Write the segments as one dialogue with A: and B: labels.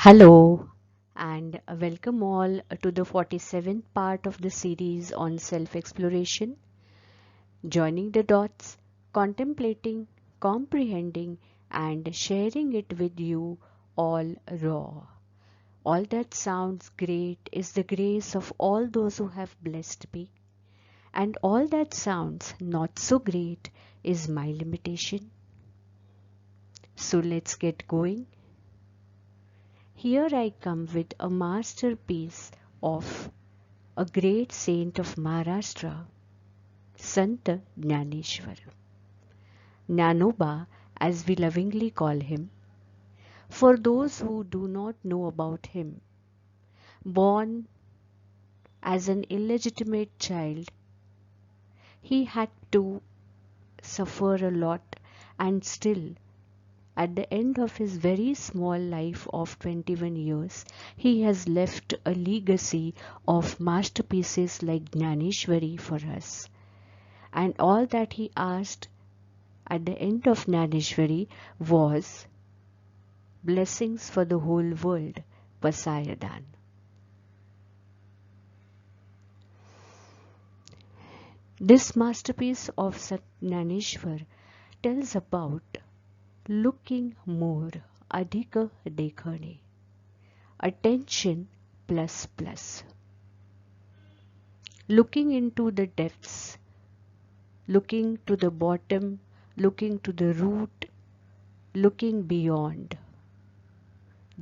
A: Hello and welcome all to the 47th part of the series on self-exploration, joining the dots, contemplating, comprehending and sharing it with you all raw. All that sounds great is the grace of all those who have blessed me, and all that sounds not so great is my limitation. So let's get going. Here I come with a masterpiece of a great saint of Maharashtra, Sant Jnaneshwar. Jnanoba, as we lovingly call him, for those who do not know about him. Born as an illegitimate child, he had to suffer a lot, and still, at the end of his very small life of 21 years, he has left a legacy of masterpieces like Jnaneshwari for us. And all that he asked at the end of Jnaneshwari was blessings for the whole world, Vasayadan. This masterpiece of Sant Jnaneshwar tells about looking more, adhika dekhane, attention plus plus. Looking into the depths, looking to the bottom, looking to the root, looking beyond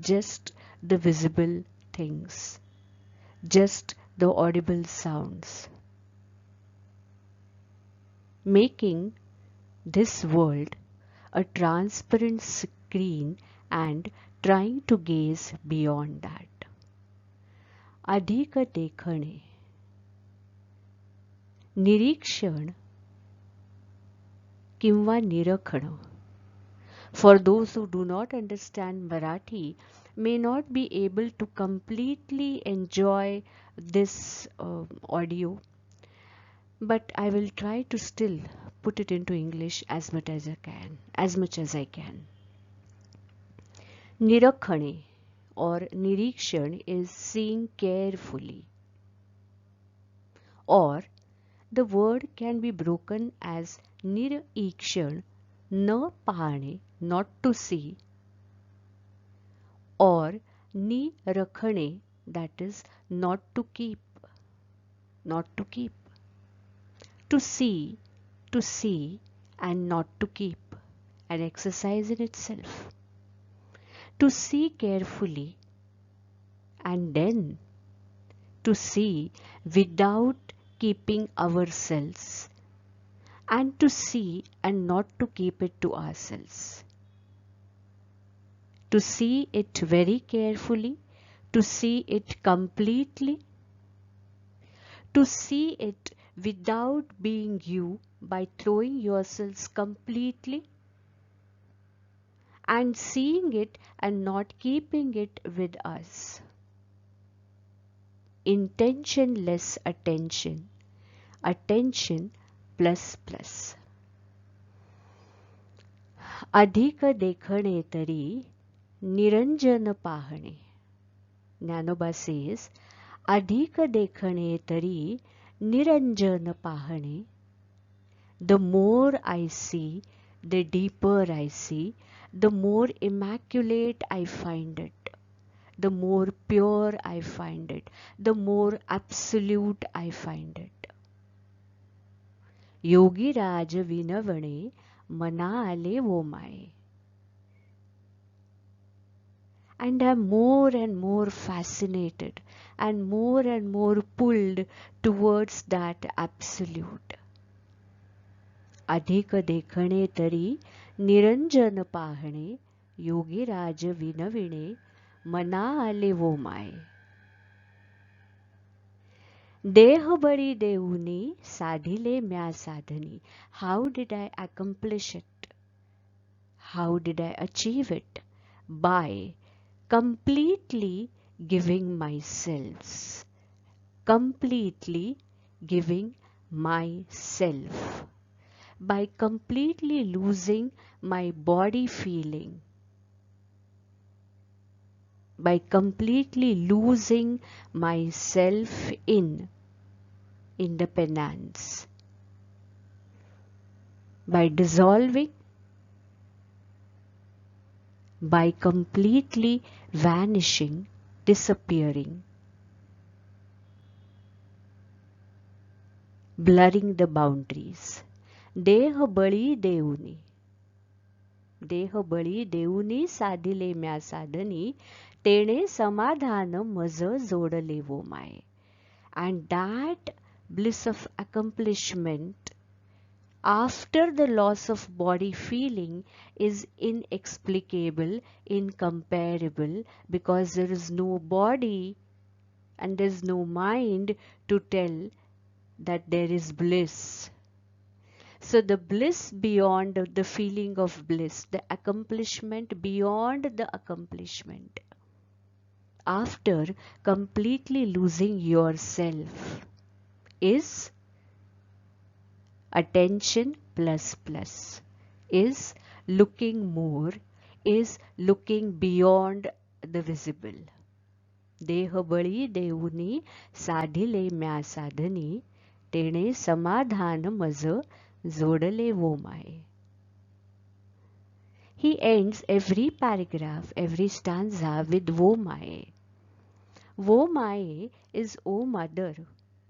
A: just the visible things, just the audible sounds, making this world a transparent screen and trying to gaze beyond that. Adhika dekhane, निरीक्षण किंवा निरखण. For those who do not understand Marathi, may not be able to completely enjoy this audio, but I will try to still put it into English as much as I can. Nirakhane or Nirikshan is seeing carefully, or the word can be broken as Nirikshan, na pahane, not to see, or Nirakhane, that is not to keep. To see and not to keep, an exercise in itself. To see carefully and then to see without keeping ourselves, and to see and not to keep it to ourselves. To see it very carefully, to see it completely, to see it without being you by throwing yourselves completely, and seeing it and not keeping it with us. Intentionless attention, attention plus plus. अधिक देखणे तरी निरंजन पाहणे. Jnanoba says, अधिक देखणे तरी निरंजन पाहणे. The more I see, the deeper I see, the more immaculate I find it, the more pure I find it, the more absolute I find it. Yogi Raj Vinavane Mana Ale Wo Mai. And I'm more and more fascinated and more pulled towards that absolute. अधिक देखणे तरी निरंजन पाहणे, योगी राज विनविणे मना आले वो my. देह बळी देऊनी साधिले म्या साधनी. How did I accomplish it? How did I achieve it? By completely giving myself. Completely giving myself. By completely losing my body feeling. by completely losing myself in the penance, by dissolving, by completely vanishing, disappearing, blurring the boundaries. देह बळी देऊनी, देह बळी देऊनी साधिले म्या साधनी, तेणे समाधान मज जोडले वो माये. And that bliss of accomplishment after the loss of body feeling is inexplicable, incomparable, because there is no body and there is no mind to tell that there is bliss. So the bliss beyond the feeling of bliss, the accomplishment beyond the accomplishment, after completely losing yourself, is attention plus plus, is looking more, is looking beyond the visible. देह बळी देऊनी साधिले म्या साधनी, तेणे समाधान मज जोडले वो माये. He ends every paragraph, every stanza with wo maye. Wo maye is O mother,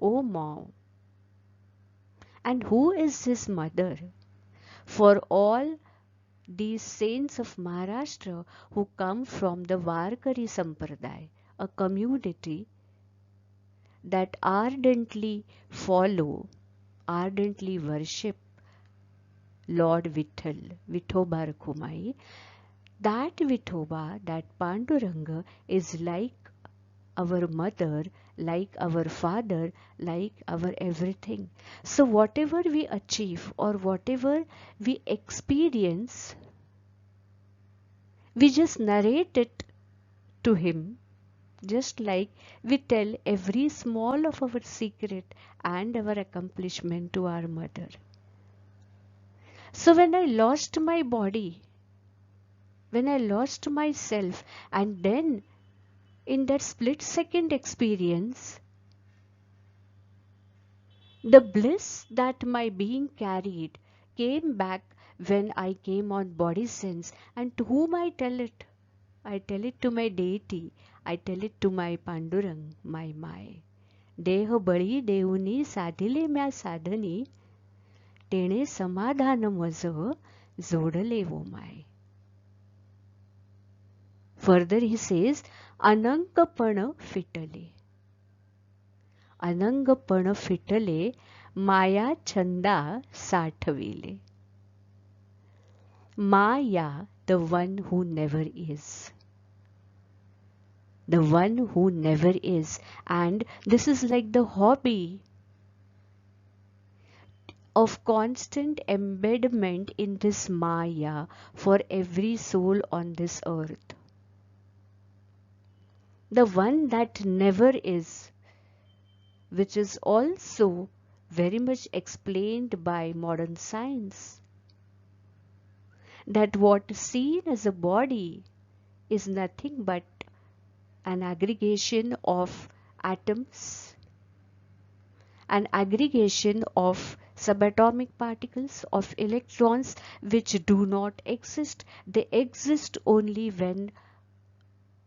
A: O mom. And who is his mother? For all these saints of Maharashtra who come from the Varkari Sampradaya, a community that ardently follow, ardently worship Lord Vitthal, Vithoba Rakhumai, that Vithoba, that Panduranga is like our mother, like our father, like our everything. So whatever we achieve or whatever we experience, we just narrate it to him, just like we tell every small of our secret and our accomplishment to our mother. So when I lost my body, when I lost myself, and then in that split second experience, the bliss that my being carried came back when I came on body sense. And to whom I tell it? I tell it to my deity. I tell it to my Pandurang, my Mai. देह बळी देऊनी साधिले म्या साधनी, तेणे समाधान मज जोडले वो माय. Further he says, अनंगपण फिटले. अनंगपण फिटले, माया छंदा साठविले. Maya, the one who never is. The one who never is. And this is like the hobby of constant embedment in this Maya for every soul on this earth. The one that never is, which is also very much explained by modern science, that what is seen as a body is nothing but an aggregation of atoms, an aggregation of subatomic particles, of electrons, which do not exist. They exist only when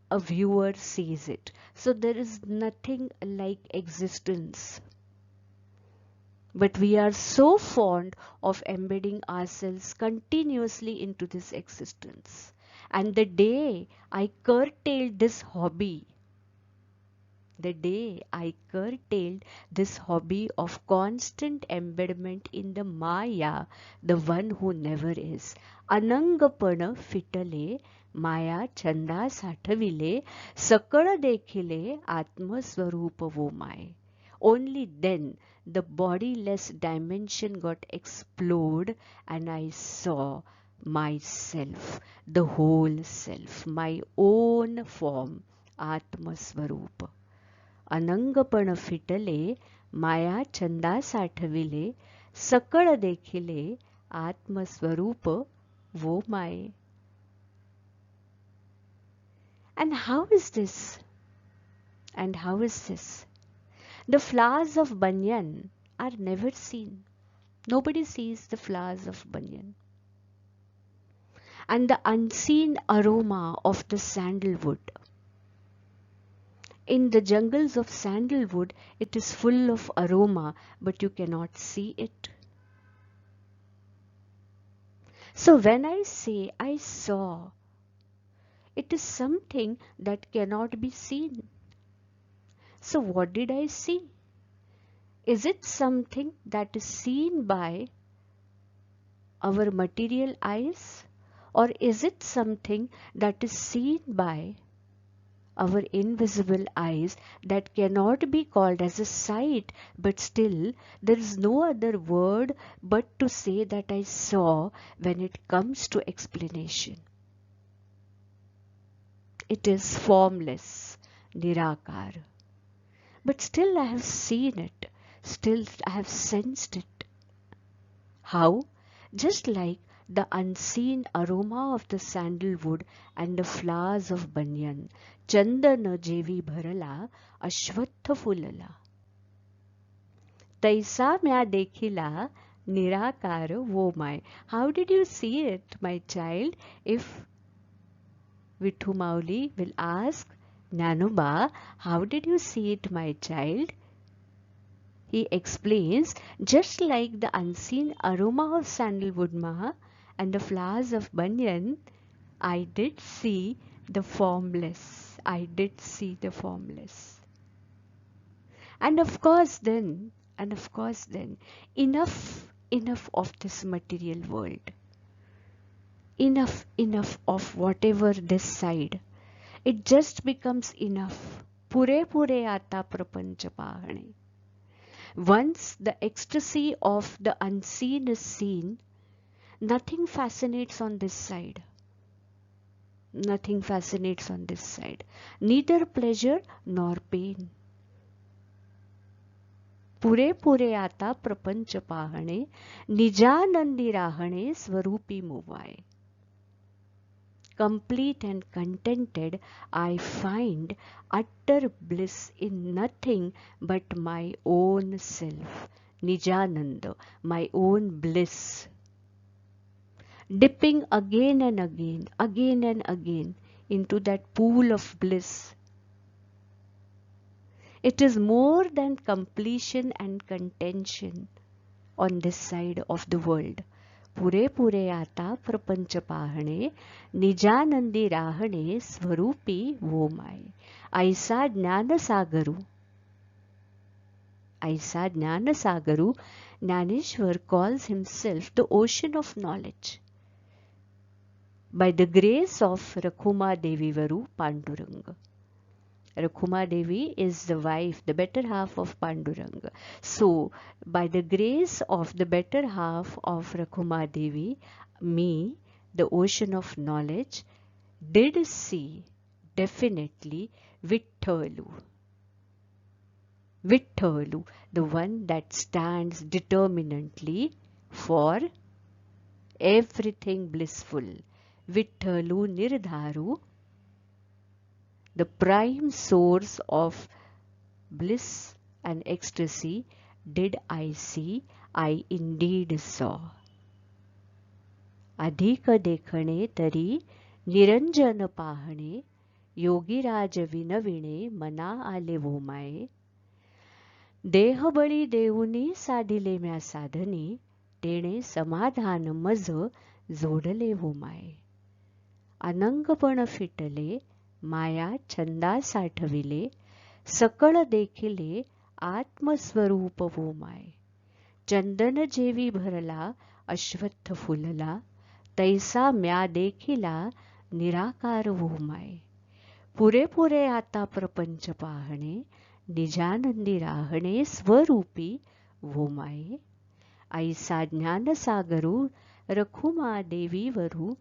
A: a viewer sees it. So there is nothing like existence. But we are so fond of embedding ourselves continuously into this existence. And the day I curtailed this hobby, the day I curtailed this hobby of constant embedment in the Maya, the one who never is, अनंगपण फिटले, माया छंदा साठविले, सकळ देखिले, आत्मस्वरूप वो my. Only then the bodiless dimension got explored and I saw myself, the whole self, my own form, Atmaswarupa. अनंगपण फिटले, माया छंदा साठविले, सकळ देखिले, आत्मस्वरूप वो माये. And how is this? And how is this? The flowers of banyan are never seen. Nobody sees the flowers of banyan. And the unseen aroma of the sandalwood. In the jungles of sandalwood, it is full of aroma, but you cannot see it. So when I say I saw, it is something that cannot be seen. So what did I see? Is it something that is seen by our material eyes? Or is it something that is seen by our invisible eyes that cannot be called as a sight, but still there is no other word but to say that I saw when it comes to explanation. It is formless, nirakar. But still I have seen it, still I have sensed it. How? Just like the unseen aroma of the sandalwood and the flowers of banyan, chandana jevi bharala, ashwatha fulala. Taisa mya dekhila, nirakar wo my. How did you see it, my child? If Vithu Mauli will ask, Nanuba, how did you see it, my child? He explains, just like the unseen aroma of sandalwood ma and the flowers of banyan, I did see the formless. I did see the formless. And of course then, enough of this material world. Enough of whatever this side. It just becomes enough. Pure pure aata prapancha pahane. Once the ecstasy of the unseen is seen, nothing fascinates on this side. Nothing fascinates on this side. Neither pleasure nor pain. Pure pure आता प्रपंच पाहणे, निजानंदी राहणे स्वरूपी मोवाय. Complete and contented, I find utter bliss in nothing but my own self, Nijananda, my own bliss. Dipping again and again into that pool of bliss. It is more than completion and contention on this side of the world. पुरे पुरे आता प्रपंच पाहणे निजानंदी राहणे स्वरूपी वो my. ऐसा ज्ञान सागरू, Jnaneshwar calls himself the ocean of knowledge. By the grace of Rakhuma Devi Varu Panduranga. Rakhuma Devi is the wife, the better half of Panduranga. So, by the grace of the better half of Rakhuma Devi, me, the ocean of knowledge, did see definitely Vithalu. Vithalu, the one that stands determinantly for everything blissful. Vithalu Nirdharu, the prime source of bliss and ecstasy, did I see, I indeed saw. Adhika dekhane tari niranjana pahane, yogiraj vinavine mana ale vomaye. देह बळी देऊनी साधिले म्या साधनी, तेणे समाधान मज जोडले हो माये. अनंगपण फिटले, माया छंदा साठविले, सकळ देखिले आत्मस्वरूप वो माय. चंदन जेवी भरला अश्वत्थ फुलला, तैसा म्या देखिला निराकार वो माय. पुरे पुरे आता प्रपंच पाहणे, निजानंदी राहणे स्वरूपी वो माये. ऐसा ज्ञान सागरू रखुमा देवी वरू,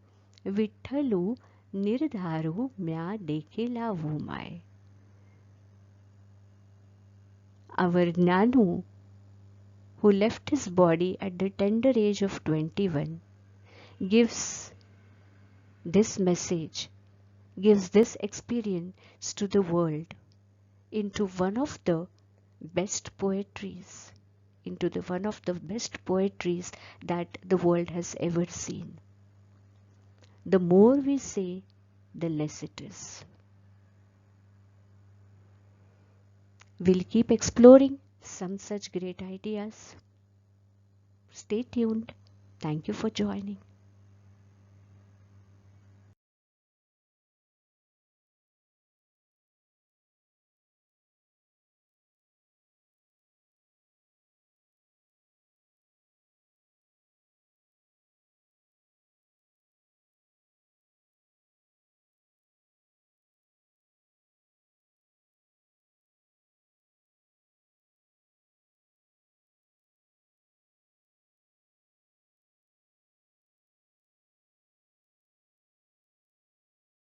A: विठ्ठलू निर्धारू म्या देखिला वो my. Our Jnanu, who left his body at the tender age of 21, gives this message, gives this experience to the world into one of the best poetries, that the world has ever seen. The more we say, the less it is. We'll keep exploring some such great ideas. Stay tuned. Thank you for joining.